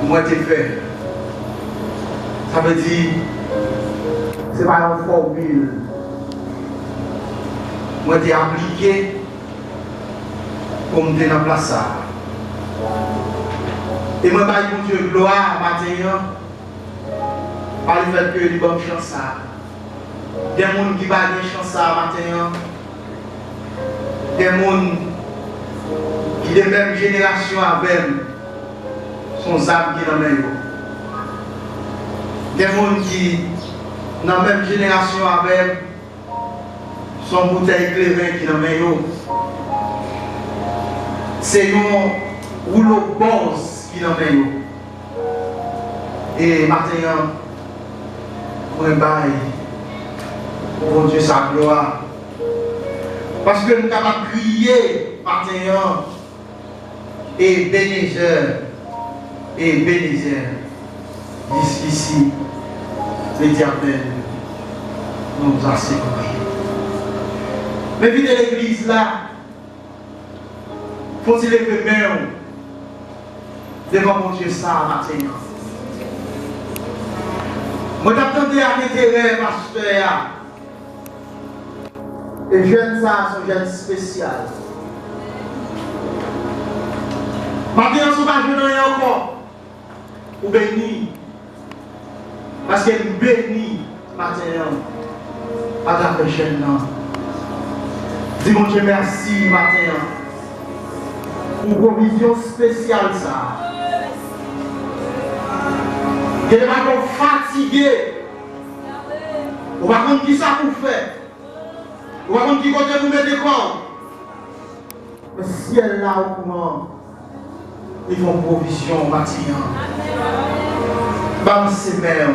moi t'ai fait. Ça veut dire, c'est pas une formule. Moi t'ai appliqué comme t'es dans la place ça. Et moi, par mon Dieu, gloire matin, par le fait que les bonnes chances ça. Des gens qui va gagner chance ça matin. Des gens qui de même génération avec son âme qui dans la main. Des gens qui dans la même génération avec son bouteille éclairée qui dans la main. C'est un rouleau boss qui dans la main. Et maintenant, pour un bail, pour Dieu sa gloire. Parce que nous avons crié maintenant, et Bénézer, jusqu'ici, l'Éternel nous a séparés. Mais vite l'église là, faut-il lever main devant mon Dieu ça maintenant. Moi j'attendais à l'intérêt, pasteur. Et jeune ça, c'est un jeune spécial. Maintenant, si vous ne pas encore, vous bénissez. Parce qu'elle bénit maintenant à travers jeune. Dis mon Dieu merci maintenant pour une provision spéciale ça. Vous n'êtes pas fatigué. Vous ne savez pas qui ça vous fait. Vous ne savez pas qui côté vous mettez quoi. Mais si elle est là au courant, ils font provision maintenant. Balancez mère.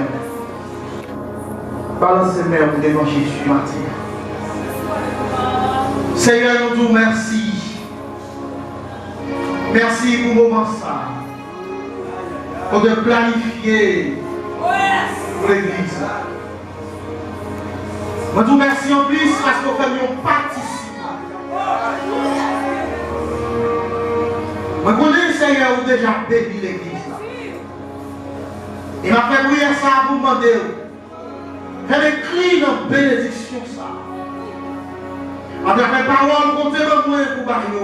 Balancez mère pour devant Jésus maintenant. Seigneur, nous disons merci. Merci pour le moment ça. Pour de planifier pour l'église. Moi, je vous remercie en plus parce que nous participons. Moi, je connais le Seigneur vous déjà béni l'église. Il m'a fait prier ça pour vous demander. Faites des cris dans la bénédiction ça. En tant que parole, comptez le moins pour Mario.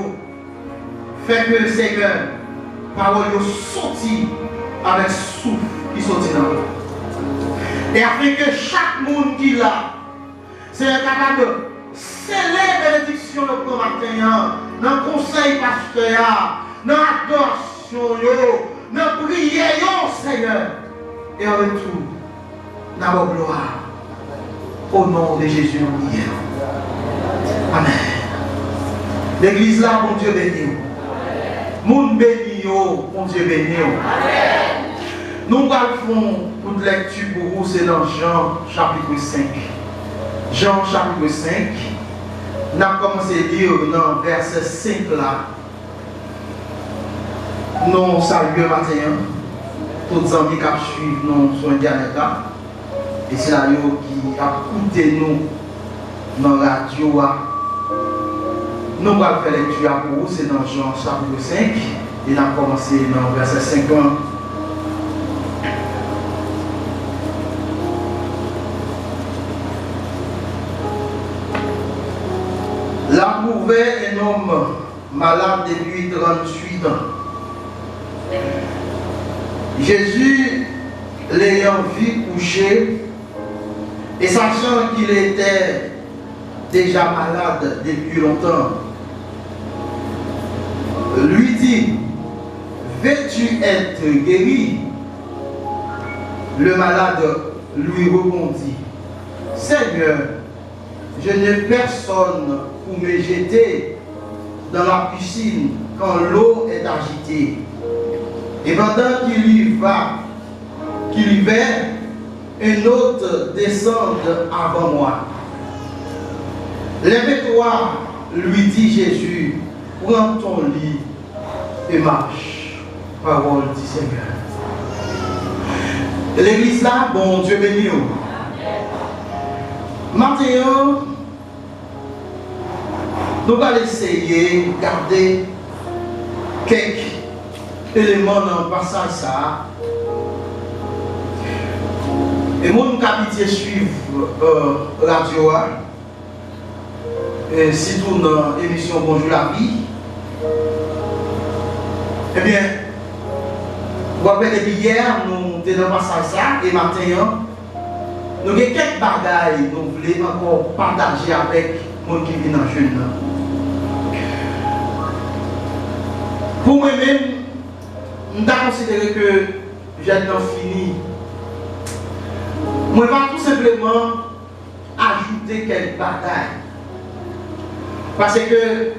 Fait que le Seigneur, parole sorti avec souffle qui sortit dans l'eau. Et afin que chaque monde qui l'a, c'est capable de sceller bénédiction le matin, dans le conseil pasteur, dans l'adoration, dans la prière, Seigneur. Et en retour, dans la gloire, au nom de Jésus, nous prions. Amen. L'église là, mon Dieu béni. Mon béni, mon Dieu béni. Nous allons faire toute lecture pour vous, c'est dans Jean chapitre 5. Jean chapitre 5. Nous avons commencé à lire dans verset 5 là. Nous saluons matin. Tous les amis qui suivent nous sur Internet là. Et c'est là qui a écouté nous dans la radio. Nous allons faire lecture pour vous, c'est dans Jean chapitre 5. Et nous avons commencé dans verset 50. Là trouvait un homme malade depuis 38 ans. Jésus, l'ayant vu coucher, et sachant qu'il était déjà malade depuis longtemps, lui dit, veux-tu être guéri? Le malade lui répondit, Seigneur, je n'ai personne pour me jeter dans la piscine quand l'eau est agitée. Et pendant qu'il y va, un autre descend avant moi. Lève-toi, lui dit Jésus, prends ton lit et marche. Parole du Seigneur. L'église là, bon Dieu béni. Maintenant, nous allons essayer de garder quelques élément dans le passage ça. Et moi, je capite suivre radio, et surtout dans l'émission Bonjour la vie. Eh bien, vous avez depuis hier, nous sommes dans le passage ça, et maintenant, nous avons quelques bagailles que nous voulons encore partager avec les gens qui viennent dans le jeune. Pour moi-même, je considère que j'ai fini. Moi, je vais tout simplement ajouter quelques bagailles. Parce que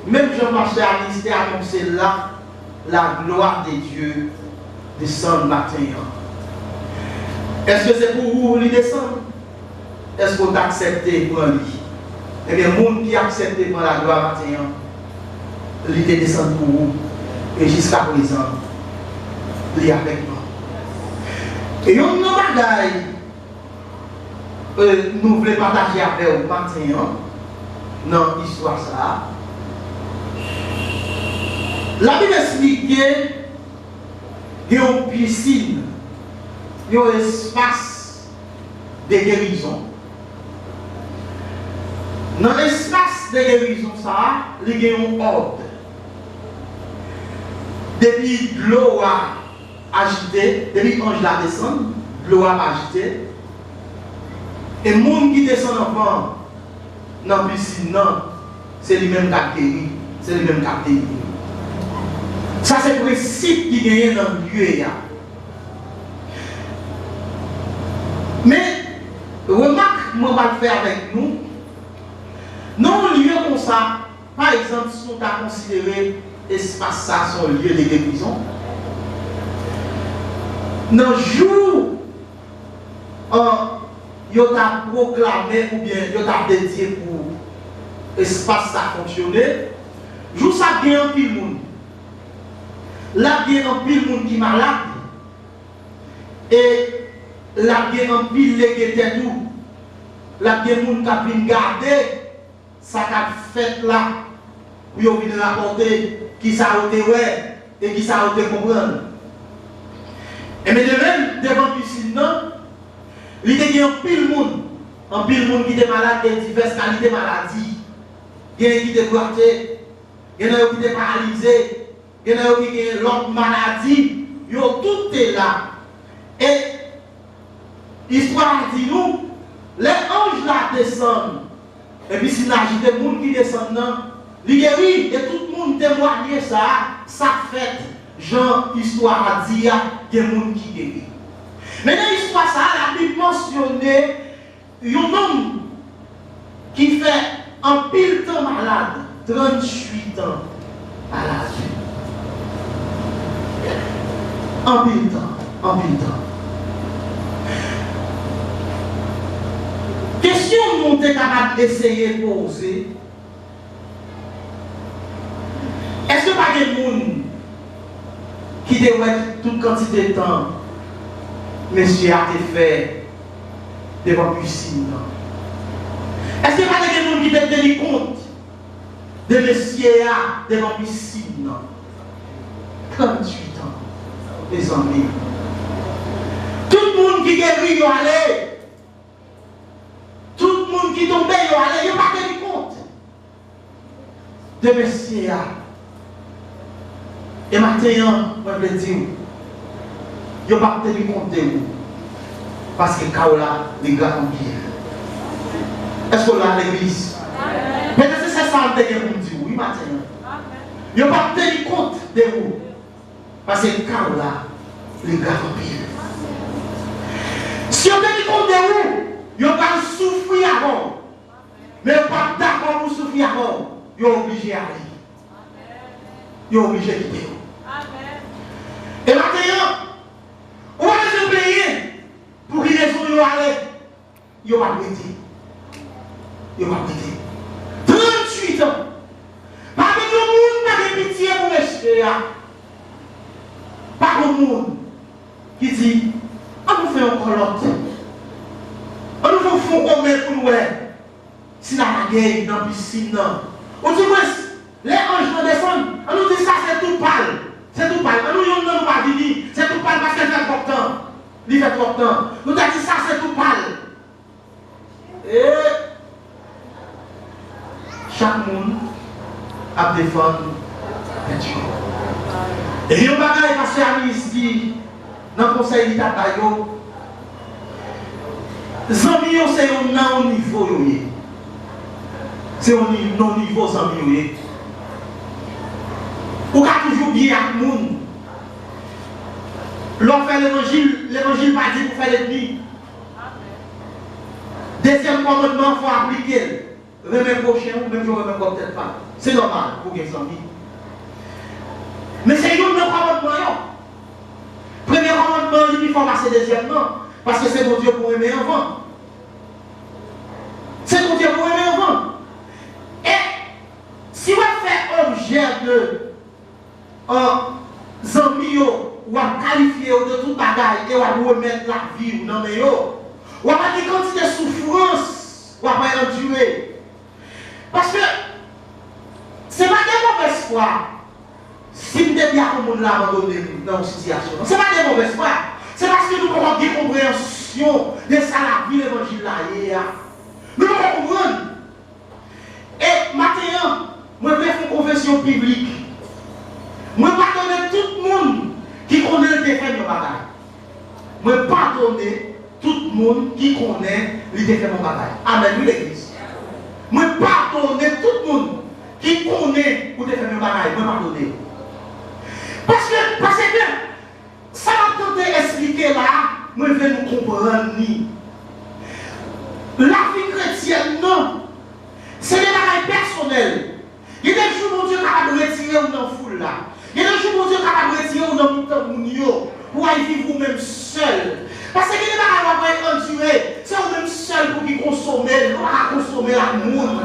même Jean-Pasteur Alice a annoncé là, la gloire de Dieu descend matin. Est-ce que c'est pour vous lui descendre? Est-ce que vous acceptez pour lui? Eh bien, le monde qui accepte pour la gloire matin, il descend pour vous. Et jusqu'à présent, il est avec nous. Et on a bagaille nous voulons partager avec vous matin dans l'histoire ça. La Bible explique qu'il y a une piscine, il y a un espace de guérison. Dans l'espace de guérison, ça, il y a un ordre. Depuis l'eau a agité, depuis l'ange la descend, l'eau a agité. Et le monde qui descend avant dans la piscine, c'est lui-même qui a guéri. C'est lui-même qui a guéri. Ça, c'est le principe qui gagne dans le lieu. Mais, remarque, moi, je vais le faire avec nous. Dans un lieu comme ça, par exemple, si on a considéré l'espace, ça, son lieu de guérison, dans le jour, il a proclamé ou bien il a dédié pour l'espace ça fonctionner. Jour ça bien un pile monde. Là bien un pile monde qui est malade. Et là bien un pile légué tout. Là bien monde qui a pu garder ça qu'a fait là pour venir rapporter qui ça a été ouais et qui ça a été comprendre. Et mais de même devant piscine non. Il y a un pile monde qui est malade de diverses qualités de maladies. Il y a qui est boité, il y en a qui est paralysé, il y en a qui ont l'autre maladie. Tout est là. Et l'histoire dit nous, les anges là descendent. Et puis s'il y a des gens qui descendent, il guérit et tout le monde témoigne ça fait, Jean, histoire a dit, il y a des gens qui guérissent. Mais dans l'histoire, ça, la Bible mentionnait un homme qui fait un pile temps malade, 38 ans malade. Un pile temps. Question que nous sommes capables d'essayer de poser. Est-ce que pas des gens qui devraient toute quantité de temps monsieur a été fait devant piscine? Est-ce qu'il n'y a pas de gens qui te tenu compte de monsieur devant piscine? 38 ans, les amis. Tout le monde qui guérit, il allé. Tout le monde qui tombe, il allé. Il n'a pas tenu compte de monsieur. Et maintenant, je vais dire, il n'a pas tenu compte de vous. Parce que Kaola, les gars ont bien. Est-ce qu'on a l'église? Peut-être que c'est ça que vous me dites, oui, maintenant. Il n'a pas tenu compte de vous. Parce que Kaola, les gars ont bien. Si on tenu compte de vous, il n'a pas souffrir avant. Mais pas d'accord pour souffrir avant. Il est obligé d'aller. Il est obligé de quitter. Et maintenant, on va se payer pour qu'il raison il va aller. Il va prêter. Il va prêter. 38 ans. Pas de monde pas de pitié pour monsieur. Pas de monde qui dit, on nous fait un colotte. On nous fait un combien pour nous. Si la guerre dans la piscine. On dit, les anges descendent. On nous dit ça c'est tout pâle. C'est tout pâle. Nous, on ne pas venir. C'est tout pâle parce que c'est trop de temps. Il fait trop de temps. Nous avons dit ça, c'est tout pâle. Et chaque monde a défendu Dieu. Et il y a un bagage, parce que Amis dit, dans le conseil d'État, les amis, c'est un niveau. C'est un non-niveau, les amis. Ou qu'a toujours bien avec le monde. L'on fait l'évangile pas dit pour faire l'ennemi. Deuxième commandement, il faut appliquer. Remettre prochain, même je ne remets peut-être pas. C'est normal pour les amis. Mais c'est un commandement. Premier commandement, il faut passer deuxièmement. Parce que c'est mon Dieu pour aimer avant. C'est mon Dieu pour aimer avant. Et si on fait objet de zami ou à qualifier de tout bagage et à remettre la vie ou non mais ou à des quantités de souffrance ou à pas endurer. Parce que c'est pas des mauvaises foi. Si nous devons bien comme on l'a abandonné dans une situation, ce n'est pas des mauvaises foi. C'est parce que nous avons des compréhension de ça la vie l'évangile là. Nous devons comprendre. Et maintenant, moi je vais faire une confession publique. Moi pardonner tout le monde qui connaît le défait de bagaille. Moi pardonner tout le monde qui connaît le défait de mon bagaille. Amen, l'église. Moi pardonner tout le monde qui connaît le défait de mon bagaille. Moi pardonner. Parce que ça m'a tenté d'expliquer là, moi je vais nous comprendre. La vie chrétienne, non. C'est des bagailles personnelles. Il y a des jours où Dieu est capable de retirer ou dans la foule là. Il y a des jours où Dieu est capable de retirer ou dans le temps pour aller vivre vous-même seul. Parce que les bagages vont endurer. C'est vous-même seul pour qui consommer. On va consommer la monde.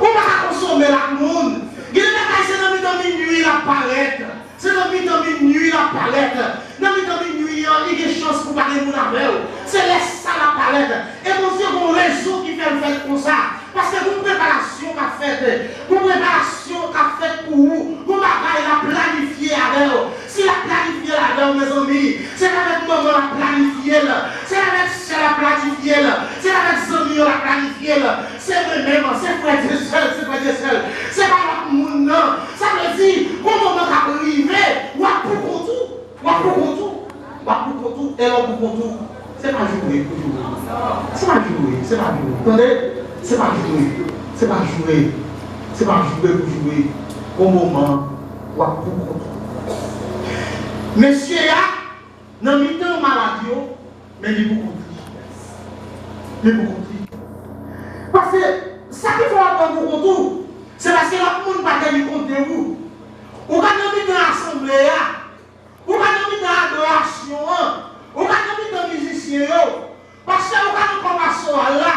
On va consommer la monde. Il y a des bagages, c'est dans le minuit la palette. C'est dans le minuit la palette. Dans le minuit, il y a des chances pour parler de mon avec. C'est laisse ça la palette. Et mon Dieu, mon réseau qui fait le faire comme ça. Parce que vos préparations qu'a fait, vos préparations qu'a fait pour vous, vos bagages la planifié avec vous. Si la planifié là-dedans, mes amis, c'est avec maman la planifié là, c'est avec celle la planifié là, c'est avec amis la planifié là, c'est moi-même, c'est frère de seul, c'est frère de seul, c'est pas notre monde non. Ça veut dire, au moment qu'a arrivé, ou à pour tout, ou à pour tout, ou à pour tout, et là pour tout, c'est pas jouer pour jouer. C'est pas jouer, c'est pas jouer. Attendez? C'est pas jouer, c'est pas jouer, c'est pas jouer pour jouer au moment où à pour monsieur a, dans le temps maladie, mais il est beaucoup triste. Il est beaucoup triste. Parce que ça qu'il faut avoir pour tout, c'est parce que le monde va tenir compte de vous. Ou quand on est dans l'assemblée, ou quand on est dans l'adoration, ou quand on est dans les musiciens, parce que quand on commence là,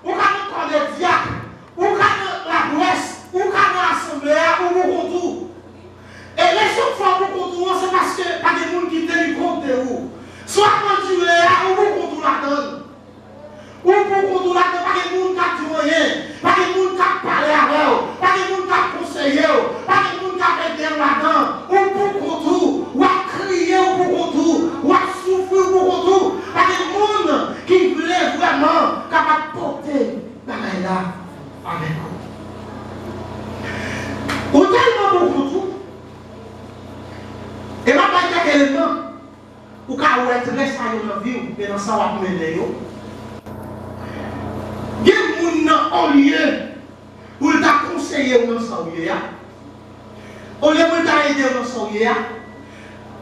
ou quand on est diacre, ou quand la presse, ou quand l'assemblée, ou pour tout. Et les gens font pour tout, c'est parce que pas des gens qui tiennent compte de vous. Soit quand tu es ou pour tout la donne. Ou pour tout la donne, pas des gens qui ont rien, pas des gens qui ont parlé avec eux, pas des gens qui ont conseillé, pas des gens qui ont été là-dedans. Ou pour tout, ou à crier pour tout, ou à souffrir pour tout. Pas des gens qui voulaient vraiment capable de porter la là avec vous. Ou tellement pour tout. Et ma pas dire quel élément ou quand vous êtes resté dans la vie, mais dans ça va mener. Il y a des gens en lieu pour t'a conseiller dans ça lieu. Au lieu de t'aider dans ça lieu,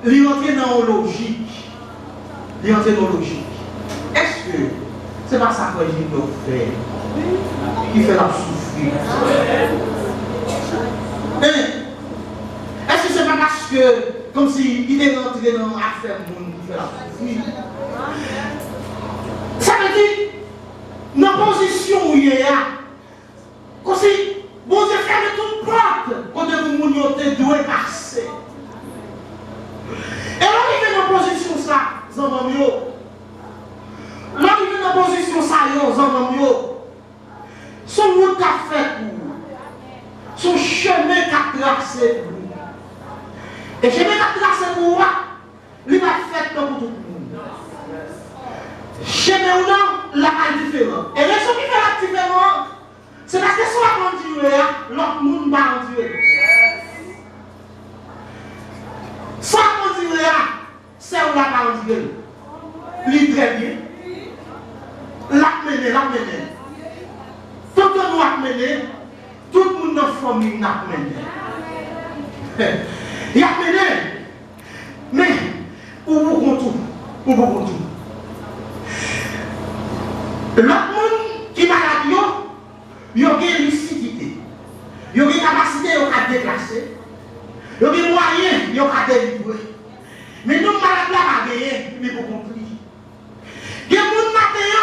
il entre dans la logique. Il entre dans la logique. Est-ce que c'est pas ça que j'ai fait qui fait la souffrir? Est-ce que c'est pas parce que comme s'il est rentré dans l'affaire monde qui fait la souffrir? Ça veut dire, dans la position où il est là, comme si, bon Dieu ferme toute porte, quand vous devez passer. Et là, il est dans la position ça, Zambamio. Là, il est dans la position ça, Zambamio. Son route qu'a fait pour vous, son chemin qu'a tracé pour vous. Et je vais tracé pour moi, il va faire comme pour tout le monde. Chemin ou non, la est différente. Et les gens qui font la différence, c'est parce que soit on dit, l'autre monde va en Dieu. Soit on dit, c'est où la parole de Dieu. Lis très bien. L'amener. Tout le monde amener, tout le monde dans la famille n'a mené. Il a mené. Mais, où vous comptez tout. L'autre monde qui est malade, il y a une lucidité. Il y a une capacité à déplacer. Il y a des moyens à délivrer. Mais nous, malades, là, on a gagné, mais vous comprenez. Il y a des gens matin,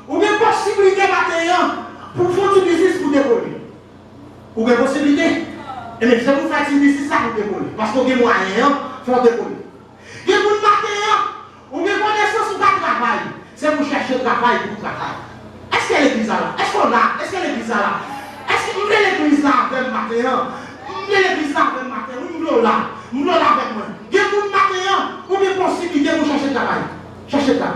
ou des possibilités matin pour faire du business pour décoller. Ou des possibilités. Et mais c'est pour faire du business pour décoller. Parce qu'il y a des moyens pour décoller. Il y a des gens matin, ou des connaissances pour travail. C'est pour chercher le travail pour travailler. Est-ce que l'église là? Est-ce qu'on a? Est-ce que l'église là? Est-ce que l'église là avec le matin? L'église là avec le matin? Nous là avec moi. Il y a des gens matin, ou des possibilités pour chercher le travail. Cherchez ça.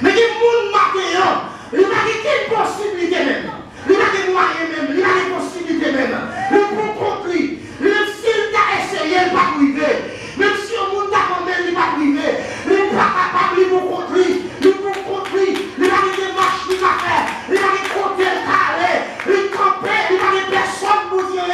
Mais il y a des gens matin, il n'y a pas de possibilité même. Il n'y a pas de moyens même. Il n'y a pas de possibilité même. Le bon compris. Même s'il t'a essayé, il ne va pas arriver. Même si on monte à quand même, il ne va pas arriver. Il n'est pas capable, il va compris. Il va compris. Il va avoir des marches qu'il va faire. Il va avoir des côtés carrés. Il campait. Il va avoir personne pour dire.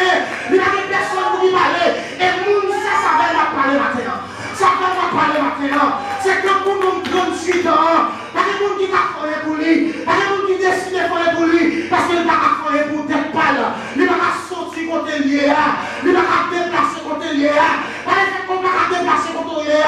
Il va avoir personne pour y parler. Et nous, ça va parler maintenant. Ça va parler maintenant. C'est que pour nous prendre suite. Pas de monde qui t'a fait pour lui. Pas de monde qui décide de faire pour lui. Parce qu'il va faire pour tête pâle. Il va sortir côté lié. Il va déplacer côté lié. Pas de fait qu'on va déplacer côté lié.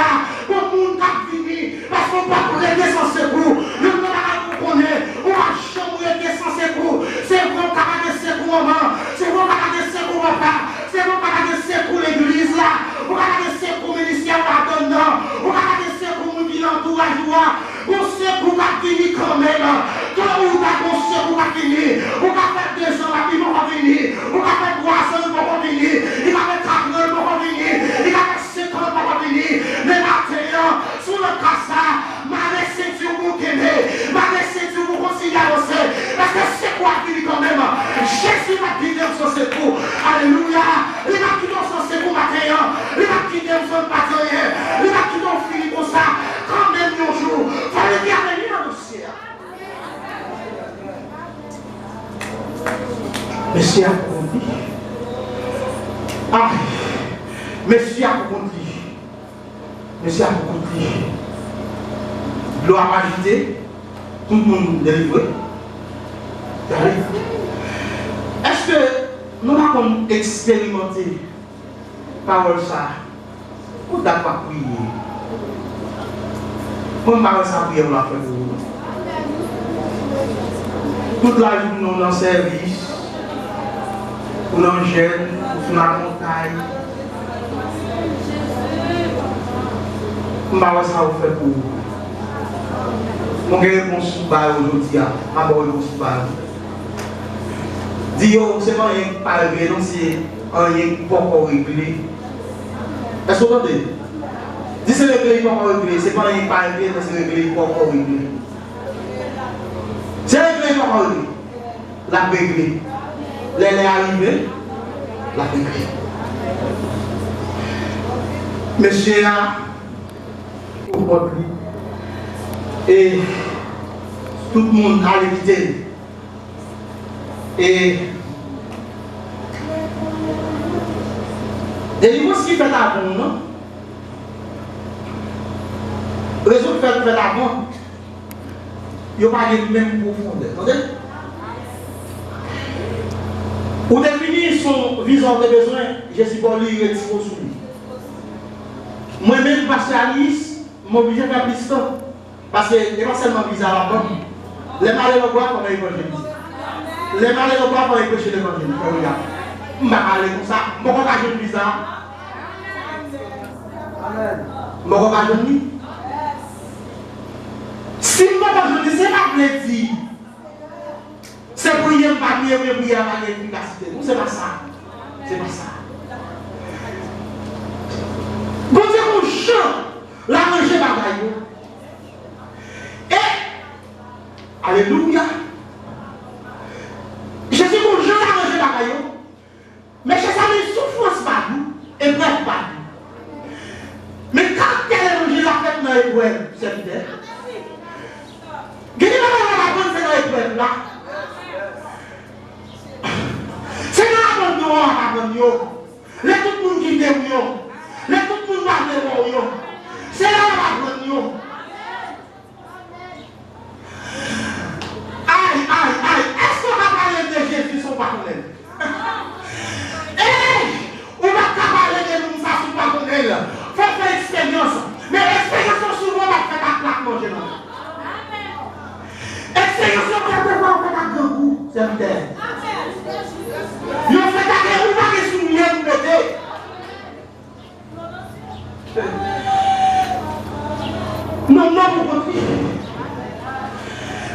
Pour le monde qui vini. Parce qu'on va prêter sans secours. Le monde va vous connaître. On va chambrer sans secours. C'est bon qu'on va de secours maman. C'est bon qu'on va de secours papa. C'est bon qu'on va de secours l'église là. On va de secours ministère là-dedans. On va de secours mon qui l'entourage. On sait pour va finir quand même. Quand on va penser pour va finir. On va faire 2 ans, il va venir. On va faire 3 ans, il va venir. Il va faire 4 ans, il va venir. Il va faire 5 ans, il va venir. Mais maintenant, sur le casa, ma réception pour qu'aimer. Ma réception pour considérer aussi. Parce que c'est quoi finir quand même. Jésus va quitter son secours. Alléluia. Il va quitter son secours maintenant. Il va quitter son bataille. Il va quitter son fini pour ça. Quand même nos jours. Il fallait bien venir dans le ciel. Monsieur a compris. Ah, monsieur a compris. Monsieur a compris. Gloire à agité. Tout le monde délivré. Est-ce que nous avons expérimenté parole ça? Ou d'accord prier? Comme parole ça prier, on l'a fait pour vous. Toute la journée, nous dans le service, ou dans le jeûne, ou sur la montagne. Parole ça vous fait pour vous. Mon réponse aujourd'hui, ma bonne réponse. Dis, c'est pas rien qui parle, non, c'est rien qui pas encore réglé. Est-ce que vous entendez? Dis, c'est réglé, pas encore réglé. C'est pas rien qui parle, non, c'est réglé, pas encore réglé. C'est réglé, pas encore réglé. La réglé. Elle est arrivée, la réglé. Monsieur là, aujourd'hui, et tout le monde a l'évité. Et délivrance qui fait avant, non? Raison de faire avant, il n'y a pas de même profondeur. Entendez? Pour définir son vision de besoin, je suis pour lui retire sur lui. Moi-même, pasteur Alice, je suis obligé de faire plus de temps. Parce que ce n'est pas seulement bizarre à la banque. Les malheureux boivent comme évangéliste. Les malheureux boivent comme prêcher l'évangile. Je ne vais pas aller comme ça. Je ne vais pas aller bizarre. Je ne vais pas aller. Si je ne vais pas aller, c'est pas plaisir. C'est prier, pas prier, mais prier avec efficacité. C'est pas ça. C'est pas ça. la manger bagaille. Et, alléluia, Jésus mon Dieu la manger bagaille. Mais Jésus a mis souffrance partout et bref partout. Mais quand elle est mangée la fête dans l'épreuve, c'est peut-être. Qu'est-ce que vous avez fait dans l'épreuve là? C'est dans la bonne noire. Les tout le monde qui est là, les tout le monde va là. C'est là la bonne. Aïe, aïe, aïe. Est-ce qu'on va parler de Jésus sans parler? On va parler de nous sans parler. Il faut faire expérience. Mais l'expérience souvent va faire la plaque manger. Expérience va faire la grand goût. C'est vrai. Il fait la guerre, on va les souligner pour l'aider. Non, non, pour continuer.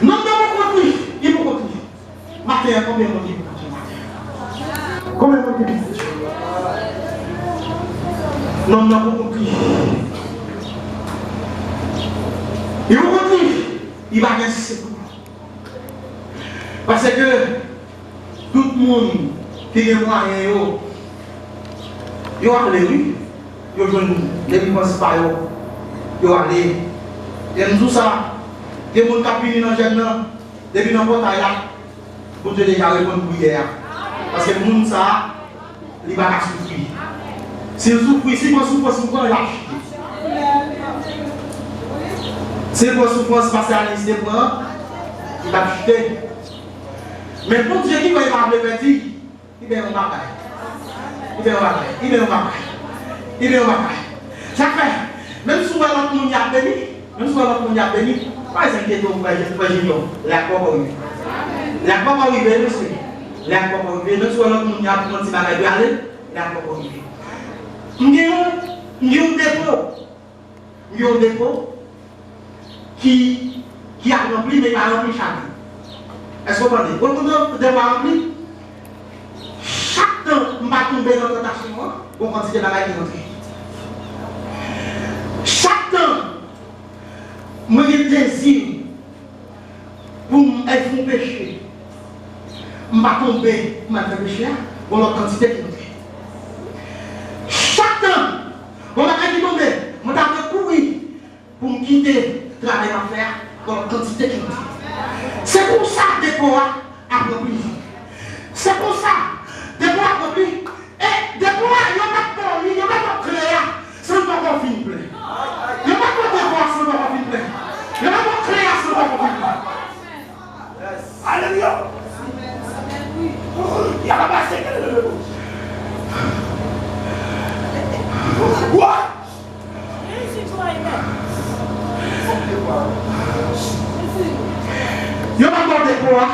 Non, non, pour continuer. Il faut continuer. Matin, combien de temps pour continuer? Combien de temps pour continuer? Non, non, pour continuer. Il faut continuer. Il va rester. Parce que tout le monde qui est moyen, il va aller, oui. Il va les dépenses par eux. Il va aller. Et nous, tout ça, des gens qui ont fini dans le jeune, depuis dans le portail là, pour te déjà répondre pour hier. Parce que le monde, ça, il va souffrir. S'il souffre, si il souffre, il va chuter. Si il souffre, passer à l'issue, il va chuter. Mais pour Dieu qui va y avoir le petit, il va y avoir un bagaille. Il va y avoir un bagaille. Il va y avoir un bagaille. Il va y avoir un bagaille. Ça fait, même si l'autre monde y a béni, même si l'autre monde y a béni, pas s'inquiéter au frère Junior. La croix va arriver. La croix va arriver, monsieur. La croix va arriver. Même si l'autre monde y a un petit bagaille de aller, la croix va arriver. Nous avons un dépôt qui a rempli, mais il a rempli chaque jour. Est-ce que vous comprenez? Quand vous devez remplir, chaque temps, je vais tomber dans la tentation pour continuer la vie qui rentre. Chaque temps, je me désir pour être un péché. Je vais tomber pour être un péché pour la quantité qui rentre. Chaque temps, je vais tomber, je vais courir pour me quitter le travail à faire pour la quantité qui rentre. C'est pour ça que des poids accomplis. C'est pour ça des poids accomplis. Et des poids, il n'y a pas de temps, il n'y a pas de créa, sans ne pas finir. Il n'y a pas de devoir sans ne pas finir. Il n'y a pas de créa sans ne pas finir. Alléluia. Il n'y a pas de quoi? Il n'y a pas de poids.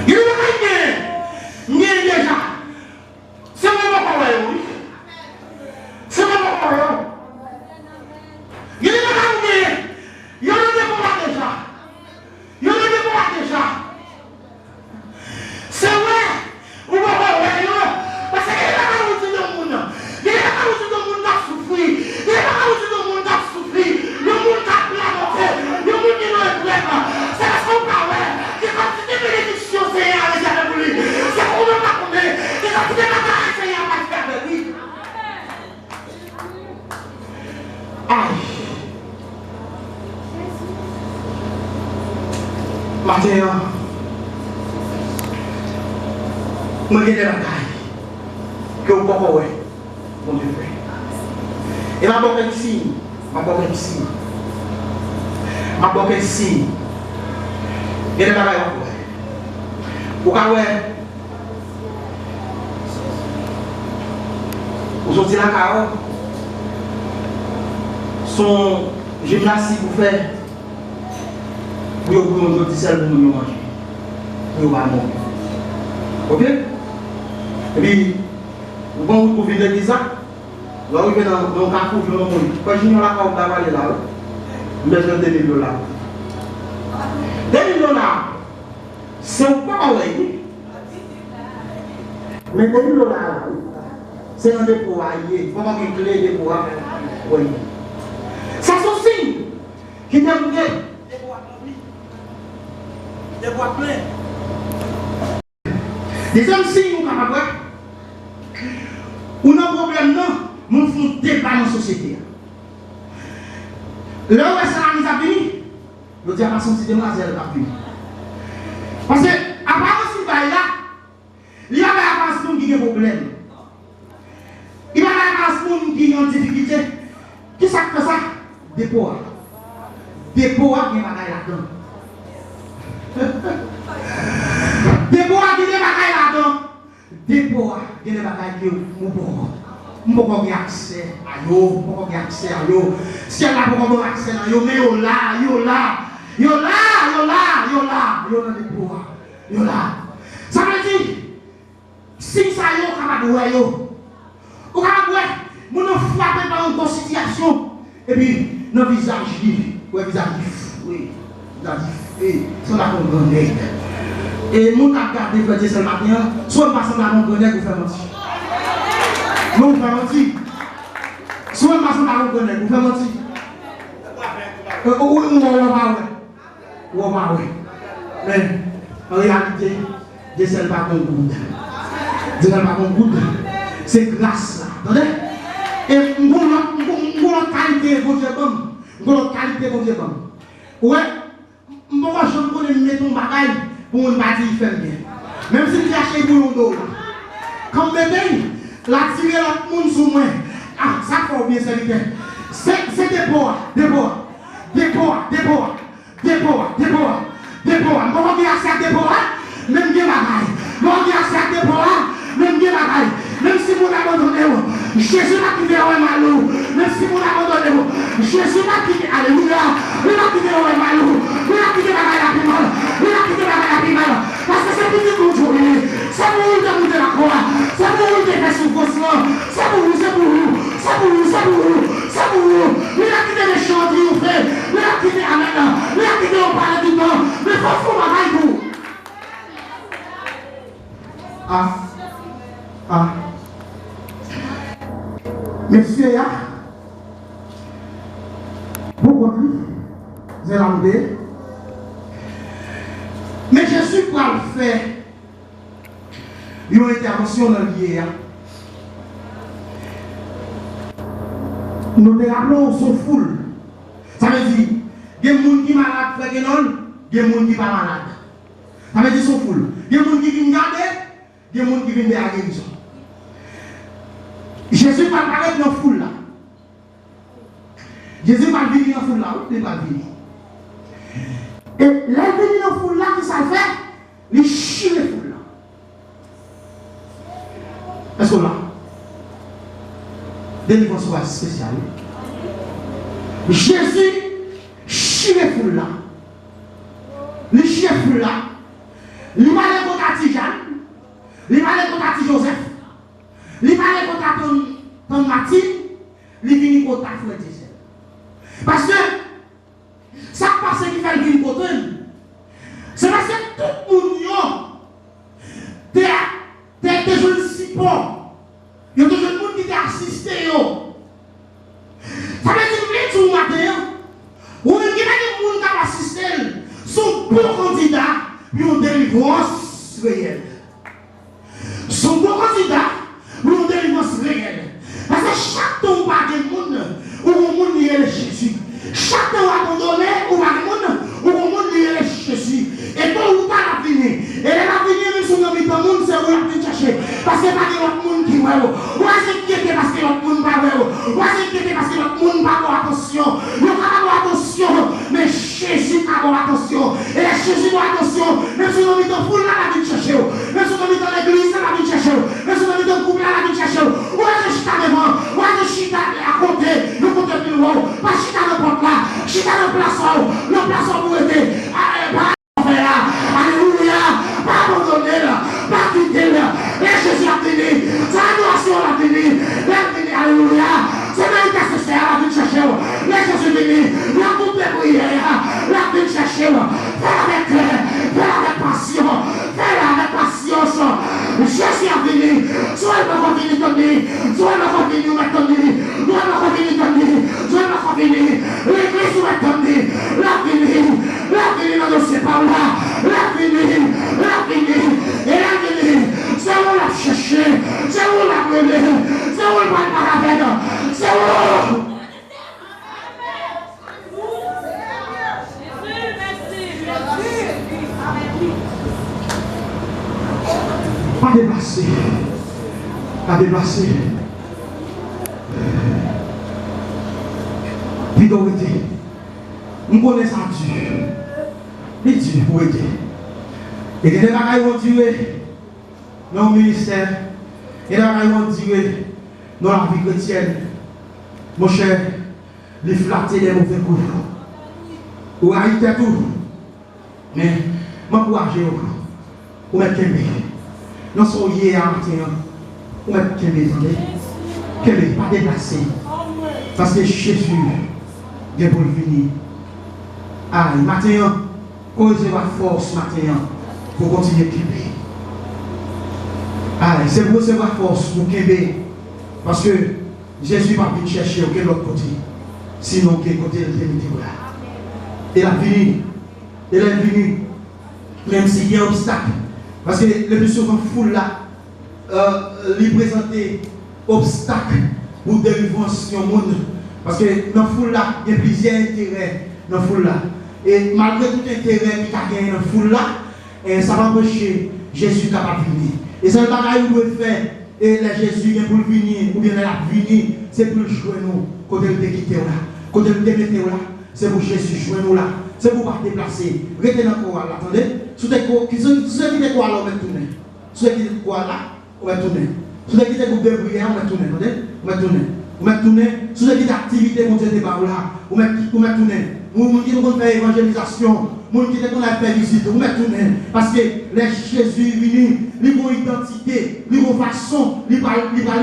Il n'y a pas de déjà. C'est même pas pour oui. C'est même pas pour il n'y a pas de il y a déjà. Il y a déjà. C'est vrai. Ou pas parce qu'il y a pas de monde. Il y a pas de monde qui souffre. Il y a pas de monde qui souffre. Le monde qui le monde qui nous est c'est parce qu'on parle. C'est comme si des bénédictions, c'est à les pour lui. C'est qu'on ne pas connaître. C'est comme si des bagages, c'est à pas faire avec lui. Aïe. Matin, je me dis des bagages que vous ne pouvez pas voir. Mon Dieu fait. Et ma boque est ici. Ma boque est ici. Ma boque est ici. Et les bagages encore. Vous voyez, vous sortez la carotte. Son gymnastique vous fait. Vous pouvez vous dire celle pour nous manger. Vous allez manger. Ok? Et puis, vous pouvez vous vider l'église. Là, vous venez dans le carrefour, vous allez manger. Quand je viens là, vous allez aller là. Vous mettez $2 000. $2 000, c'est pas vrai. Mais $2 000, C'est un dépôt à y est. Comment on clé dépôt à oui. Ça c'est signe qui t'a dit des boîtes pleines. Des hommes signes ou camarades. Ou non problème non, nous faisons débat dans la société. Là où est-ce que la mise à venir, je dis à ma petite demoiselle qui a venir. Parce que, à part ce bail là, il y a pas de qui a des problèmes. Il y a pas de qui a des difficultés. Qui ça fait ça? Dépôt. Dépôt a des bagailles là-dedans. Dépôt a des bagailles là-dedans. Dépôt a des bagailles qui nous pouvons avoir accès à eux, nous pouvons avoir accès à eux. Si elle a pas avoir accès à eux, mais yo là, yo là. Ça veut dire, si ça yo capable yo, ou capable mon frapper par une situation et puis nos visages oui, visage oui, c'est la qu'on et mon cap garder fait ce matin, soit pas ça mon connaît ou faire mentir. Non, vous faites mentir. Soit pas ça mon connaît, vous faites mentir. Mais en réalité, Dieu ne pas mon goût. Dieu ne pas mon goût. C'est grâce là. Attendez? Et nous avons qualité pour Dieu comme. Nous avons qualité pour Dieu comme. Ouais, je ne connais pas ton bagage pour une partie faire bien. Même si tu achètes pour un dos. Comme bébé, la tirer l'autre monde sous moi. Ah, ça faut bien servir. C'est dépôt. Comment bien accès à dépôt, même bien bagaille. Comment bien accès à dépôt, même bien bagaille. Même si vous abandonnez, Jésus m'a quitté au malou. Même si vous abandonnez, Jésus m'a quitté. Alléluia. Il m'a quitté au malou. Il m'a quitté bagaille à piment. Il m'a quitté bagaille à piment. Parce que c'est petit contrôlé. C'est pour vous de monter la croix. C'est pour vous de faire sur vos soins. C'est pour vous. Il a quitté les champs triomphés. Il a quitté Amen. Il a quitté au palais du temps. Mais il faut bagaille vous. Monsieur, beaucoup de Zélandais. Mais Jésus pour le faire une intervention dans l'hier. Nous les rappelons sont foule. Ça veut dire, il y a des gens qui sont malades, il y a des gens qui ne sont pas malades. Ça veut dire sont foule. Il y a des gens qui viennent garder, il y a des gens qui viennent à la guérison. Jésus va apparaître dans la foule là. Jésus va venir dans la foule là, il va venir. Et là, il vient dans la foule là, qui ça fait? Il chie la foule là. Est-ce que là? Délivrance spéciale. Jésus chie la foule là. Il chie la foule là. Il va aller contre Jeanne. Il va aller contre Joseph. Il va aller contre ton Mathilde. Il vient contre Frère Gisèle. Parce que ça passe qui fait le venir contre c'est parce que tout le monde t'es toujours support. Il y a toujours le monde qui t'a assisté. Ça veut dire que tout le matin, ou même qui a des gens qui t'a assisté, sont bons candidats pour une délivrance réelle. Sont bons candidats pour une délivrance réelle. Parce que chaque temps où il y a des gens, où le monde est Jésus. Chaque temps abandonné, où il y a des gens, où le monde est Jésus. Et toi, où tu as l'avenir. Et l'avenir, même si on a mis dans le monde, c'est où on a chercher. Parce que pas de l'autre monde qui voit. Ou est-ce qu'il y a parce que l'autre monde va voir. Ou est-ce qu'il y a parce que l'autre monde va avoir attention. Il va avoir attention. Mais Jésus va avoir attention. Et Jésus va avoir attention. Même si on a mis dans le foule, là, la vie chercher. Même si on a mis dans l'église, là, la vie chercher. Même si on a mis dans le couple, là, la vie chercher. Ou est-ce que chita devant. Ou est-ce que chita à côté. Le côté plus loin. Pas chita de porte là. Chita de place où. Le place où vous êtes. Alléluia, pas abandonner là, pas quitter là. Et Jésus a fini, sa adoration a fini, alléluia. C'est l'intercesseur, la vie chercher. Mais Jésus fini, la coupe de prière, la vie chercher. Fais avec passion, fais avec patience. Jésus a fini, soit il va venir donner, déplacer. Priorité. Nous connaissons Dieu. Et Dieu pour aider. Et il y a des bagages qui vont durer dans le ministère. Il y a des bagages qui vont durer dans la vie chrétienne. Mon cher, les flatter les mauvais coups. Ou arrêter tout. Mais, m'encourager ou mettre Kembe. Dans son lié à matin, ou mettre Kembe. Kembe, pas déplacer. Parce que Jésus vient pour venir. Ah, matin, causez votre force matin pour continuer à Kembe. Ah, c'est pour recevoir force pour Kembe. Parce que Jésus va venir chercher auquel l'autre côté. Sinon, quel côté il est là. Il a venu. Il est venu. Même s'il y a un obstacle. Parce que le plus souvent, foule là, lui présenter obstacle pour délivrance dans le monde. Parce que dans la foule là, il y a plusieurs intérêts dans la foule là. Et malgré tout intérêt qui a gagné dans la foule là, ça va empêcher Jésus capable de venir. Et c'est le bagage que vous devez faire. Et là, Jésus vient pour venir, ou bien là, venir, c'est pour jouer nous, quand il te quitte là, quand il te mette là, c'est pour Jésus jouer nous là, c'est pour ne pas déplacer. Restez dans le corps là, attendez. Ceux qui te croient là, on va tourner. Ceux qui te croient là, on va tourner. Ceux qui te groupe de prière, on va tourner, attendez. On va tourner. On va tourner. Ceux qui activité, mon Dieu, des paroles là, on va tourner. Nous qui nous faire évangélisation, nous qui nous faire visite, on va tourner. Parce que Jésus est venu. Ils ont identité, ils ont façon, ils vont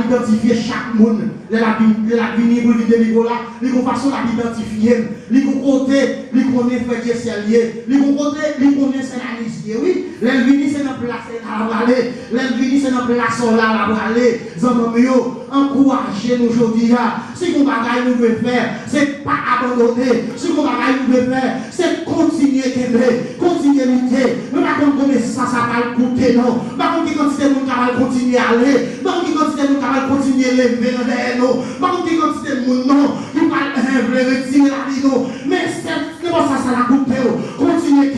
identifier chaque monde. Les vignes pour lui délivrer là, ils ont façon d'identifier. Ils ont côté, ils connaissent Frère Célier, ils ont côté, ils connaissent Saint-Anisier. Oui, les vignes c'est dans place à la vallée, les vignes c'est dans place là à la vallée. Zambamio, encouragez-nous aujourd'hui. Si vous bagaille nous devons faire, c'est pas abandonner. Si vous bagaille nous devons faire, c'est continuer à aimer, continuer à lutter. Nous ne savons pas comment ça va coûter, non. Par contre, quantité de monde qui va continuer à aller, par contre, quantité de monde qui va continuer à lever dans nous, par contre, quantité de monde non, qui va retirer la vie, non. Mais c'est comment ça va coûter, continuer à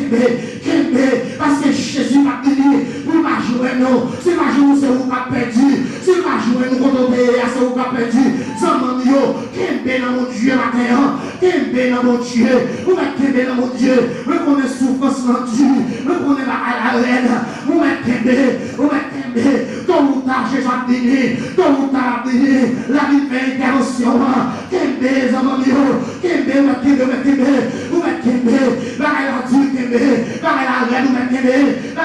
aimer, parce que Jésus va venir, nous va jouer, non. Si va jouer, c'est vous qui avez perdu. Si va jouer, nous contre c'est vous qui avez perdu. Zaman yo, qu'aimer dans mon Dieu matin, qu'aimer dans mon Dieu, vous m'aimer dans mon Dieu, reconnaître souffrance dans Dieu, reconnaître la reine, vous m'aimer. Ton moutarde, Jésus a béni. Ton moutarde a béni. La vie fait intervention. Kembe, Zamamio. Kembe, vous m'aimez. La Dieu, Kembe. La reine, vous m'aimez. La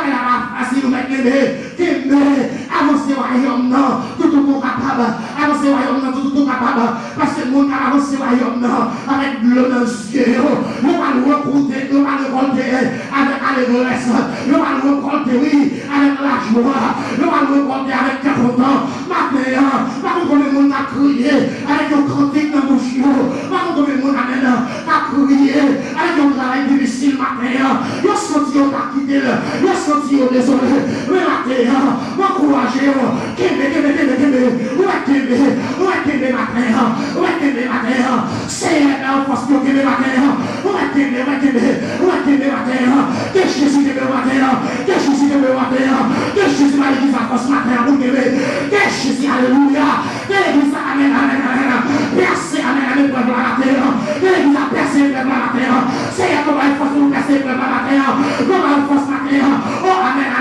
facile, vous m'aimez. Kembe, avancez au royaume, non. Tout le monde capable. Avancez au royaume, non. Tout le monde capable. Parce que le monde a avancé au royaume, non. Avec l'eau dans les yeux. Nous allons recruter, nous allons récolter avec allégresse. Nous allons récolter, oui, avec la joie. Nous allons récolter avec tes contents. Maintenant, par contre, le monde a crié avec un cantique dans mon chiot. Par contre, le monde a crié avec un travail difficile matin. Il a senti qu'on a quitté, il a senti qu'on est désolé. Mais matin, m'encourager, c'est la force pour Kembe matin. Que Jésus Kembe matin. Que Jésus Kembe matin. Que Jésus va l'église à force matin pour Kembe. Que Jésus, alléluia. Que l'église a amen, percé, amen, pour la terre. Que l'église a percé pour la terre. C'est comment il faut nous percer pour la terre. Comment il faut se matin. Oh, amen.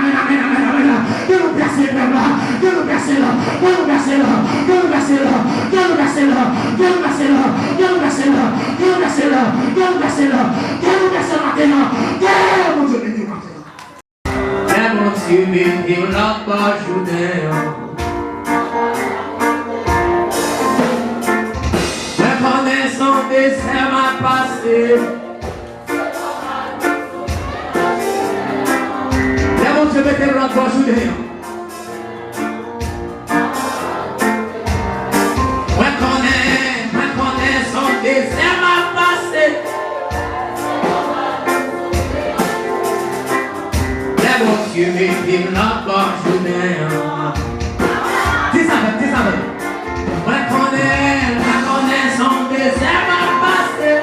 Que nous percer pour la. Que nous percer là. Que nous percer là. Que nous percer là. Que nous percer là. Que nous percer là. Que nous percer là. Que nous percer là. Que nous percer là. Que nous percer maintenant. Que mon Dieu béni maintenant. É mon Dieu béni la pas journée. Reconnaissant des semaines passées. É mon Dieu béni la pas journée. Reconnaissant des semaines passées. Mon Dieu béni la pas journée. Dis ça. Reconnaissant des semaines passées.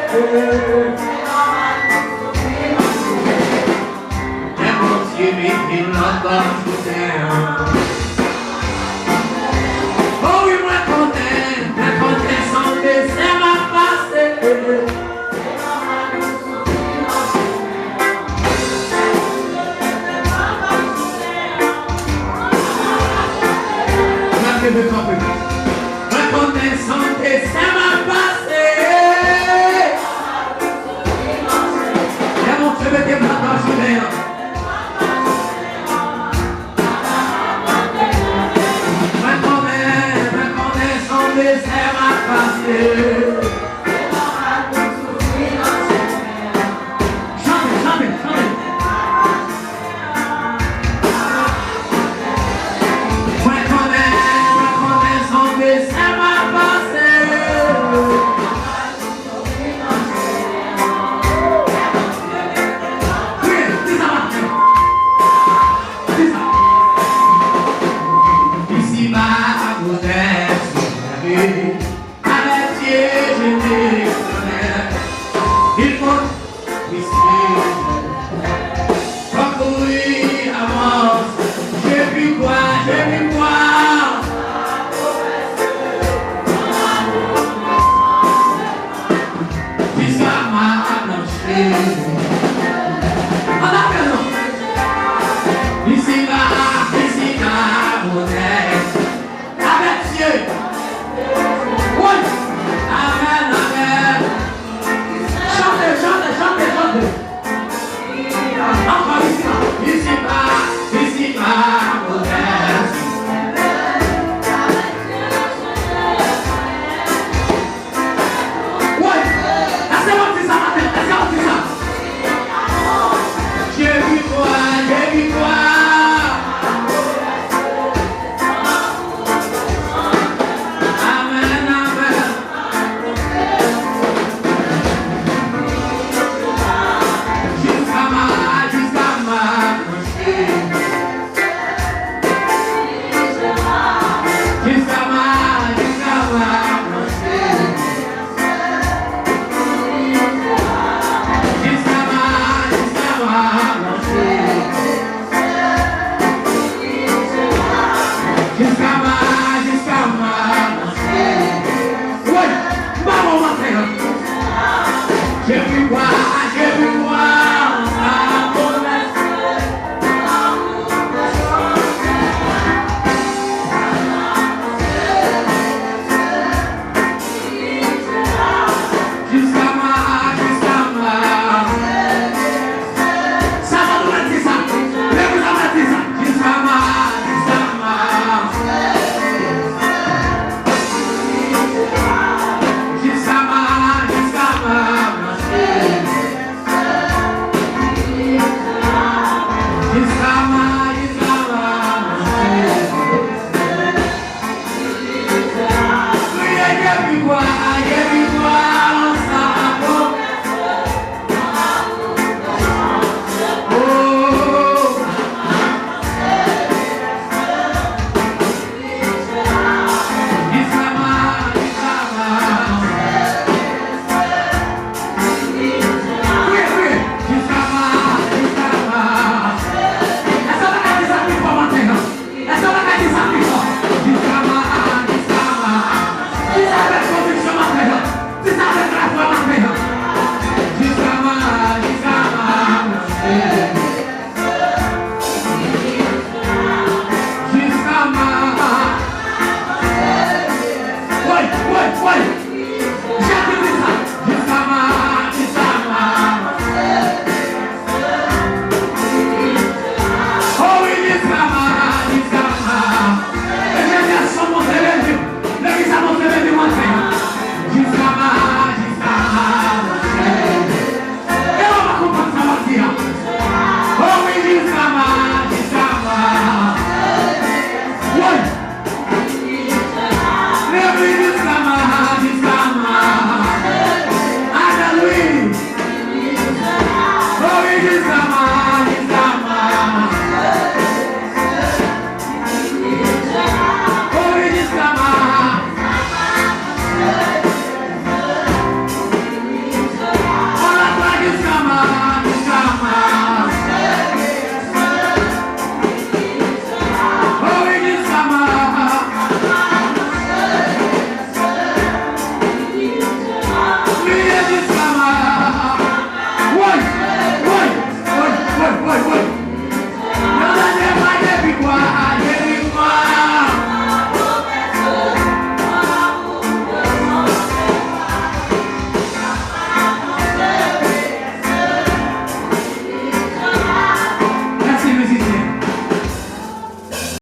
Mon Dieu béni la pas journée. reconnaissance que ça m'a passé. Et mon Dieu, mettez moi dans le journée. Reconnaissance que ça m'a passé. Every